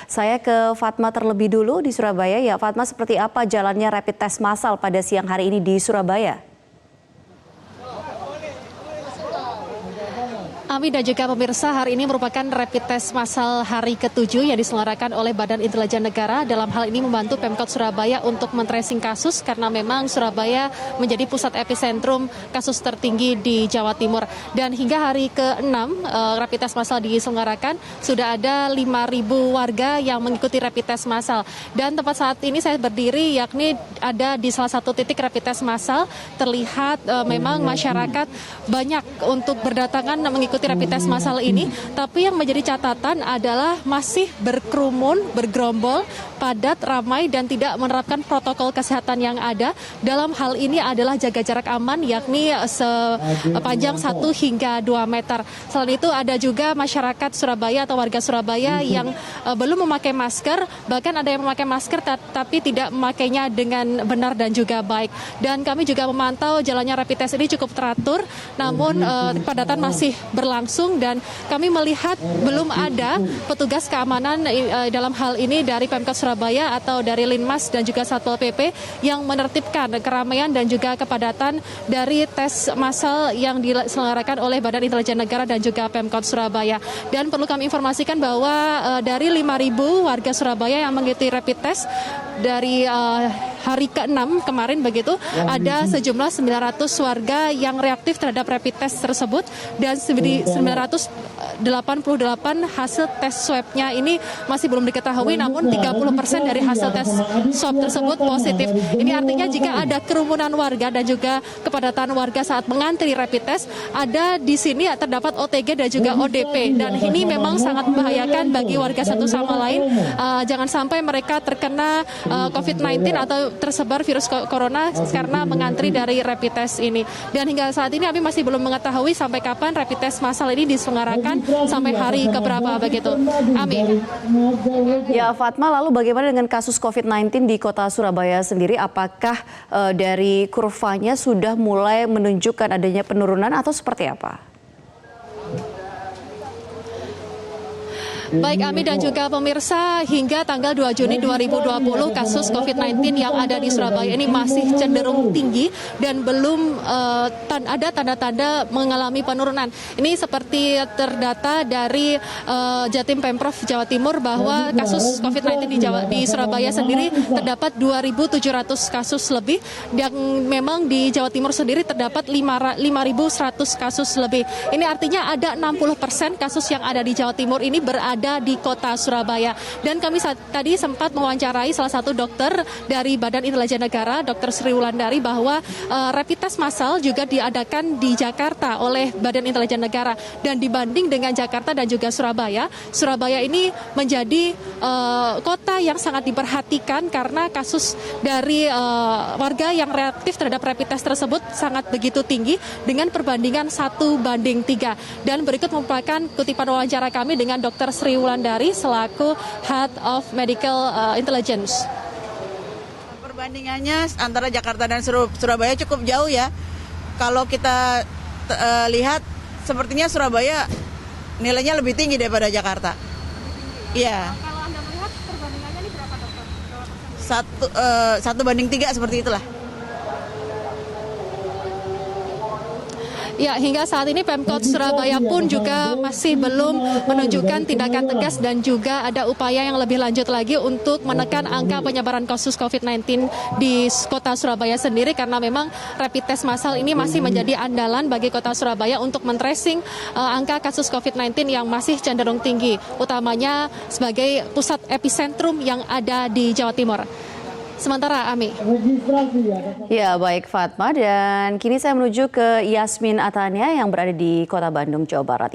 Saya ke Fatma terlebih dulu di Surabaya. Ya, Fatma, seperti apa jalannya rapid test massal pada siang hari ini di Surabaya? Ami dan juga pemirsa, hari ini merupakan rapid test massal hari ke-7 yang diselenggarakan oleh Badan Intelijen Negara. Dalam hal ini membantu Pemkot Surabaya untuk men-tracing kasus karena memang Surabaya menjadi pusat epicentrum kasus tertinggi di Jawa Timur. Dan hingga hari ke-6 rapid test massal diselenggarakan, sudah ada 5.000 warga yang mengikuti rapid test massal. Dan tempat saat ini saya berdiri yakni ada di salah satu titik rapid test massal, terlihat memang masyarakat banyak untuk berdatangan mengikuti rapid test massal ini, tapi yang menjadi catatan adalah masih berkerumun, bergerombol, padat, ramai, dan tidak menerapkan protokol kesehatan yang ada. Dalam hal ini adalah jaga jarak aman, yakni sepanjang 1 hingga 2 meter. Selain itu ada juga masyarakat Surabaya atau warga Surabaya yang belum memakai masker, bahkan ada yang memakai masker tapi tidak memakainya dengan benar dan juga baik. Dan kami juga memantau jalannya rapid test ini cukup teratur, namun kepadatan masih berlangsung dan kami melihat belum ada petugas keamanan dalam hal ini dari Pemkot Surabaya atau dari Linmas dan juga Satpol PP yang menertibkan keramaian dan juga kepadatan dari tes massal yang diselenggarakan oleh Badan Intelijen Negara dan juga Pemkot Surabaya. Dan perlu kami informasikan bahwa dari 5.000 warga Surabaya yang mengikuti rapid test dari hari ke-6 kemarin begitu, ada sejumlah 900 warga yang reaktif terhadap rapid test tersebut dan 988 hasil tes swabnya ini masih belum diketahui, namun 30% dari hasil tes swab tersebut positif. Ini artinya jika ada kerumunan warga dan juga kepadatan warga saat mengantri rapid test, ada di sini terdapat OTG dan juga ODP, dan ini memang sangat membahayakan bagi warga satu sama lain. Jangan sampai mereka terkena COVID-19 atau tersebar virus corona karena mengantri dari rapid test ini. Dan hingga saat ini kami masih belum mengetahui sampai kapan rapid test massal ini diselenggarakan, sampai hari keberapa begitu. Ami. Ya, Fatma, lalu bagaimana dengan kasus COVID-19 di kota Surabaya sendiri? Apakah dari kurvanya sudah mulai menunjukkan adanya penurunan atau seperti apa? Baik Ami dan juga pemirsa, hingga tanggal 2 Juni 2020 kasus COVID-19 yang ada di Surabaya ini masih cenderung tinggi dan belum ada tanda-tanda mengalami penurunan. Ini seperti terdata dari Jatim Pemprov Jawa Timur bahwa kasus COVID-19 di Surabaya sendiri terdapat 2.700 kasus lebih, yang memang di Jawa Timur sendiri terdapat 5.100 kasus lebih. Ini artinya ada 60% kasus yang ada di Jawa Timur ini berada di kota Surabaya. Dan kami tadi sempat mewawancarai salah satu dokter dari Badan Intelijen Negara, Dr. Sri Wulandari, bahwa rapid test massal juga diadakan di Jakarta oleh Badan Intelijen Negara. Dan dibanding dengan Jakarta dan juga Surabaya, Surabaya ini menjadi kota yang sangat diperhatikan karena kasus dari warga yang reaktif terhadap rapid test tersebut sangat begitu tinggi dengan perbandingan 1:3. Dan berikut merupakan kutipan wawancara kami dengan Dr. Sri Wulandari selaku Head of Medical Intelligence. Perbandingannya antara Jakarta dan Surabaya cukup jauh ya. Kalau kita lihat sepertinya Surabaya nilainya lebih tinggi daripada Jakarta. Iya. Kalau Anda melihat perbandingannya ini berapa, dokter? 1:3 seperti itulah. Ya, hingga saat ini Pemkot Surabaya pun juga masih belum menunjukkan tindakan tegas dan juga ada upaya yang lebih lanjut lagi untuk menekan angka penyebaran kasus COVID-19 di kota Surabaya sendiri, karena memang rapid test massal ini masih menjadi andalan bagi kota Surabaya untuk men-tracing angka kasus COVID-19 yang masih cenderung tinggi, utamanya sebagai pusat epicentrum yang ada di Jawa Timur. Sementara Ami. Ya, baik Fatma, dan kini saya menuju ke Yasmin Atania yang berada di Kota Bandung, Jawa Barat.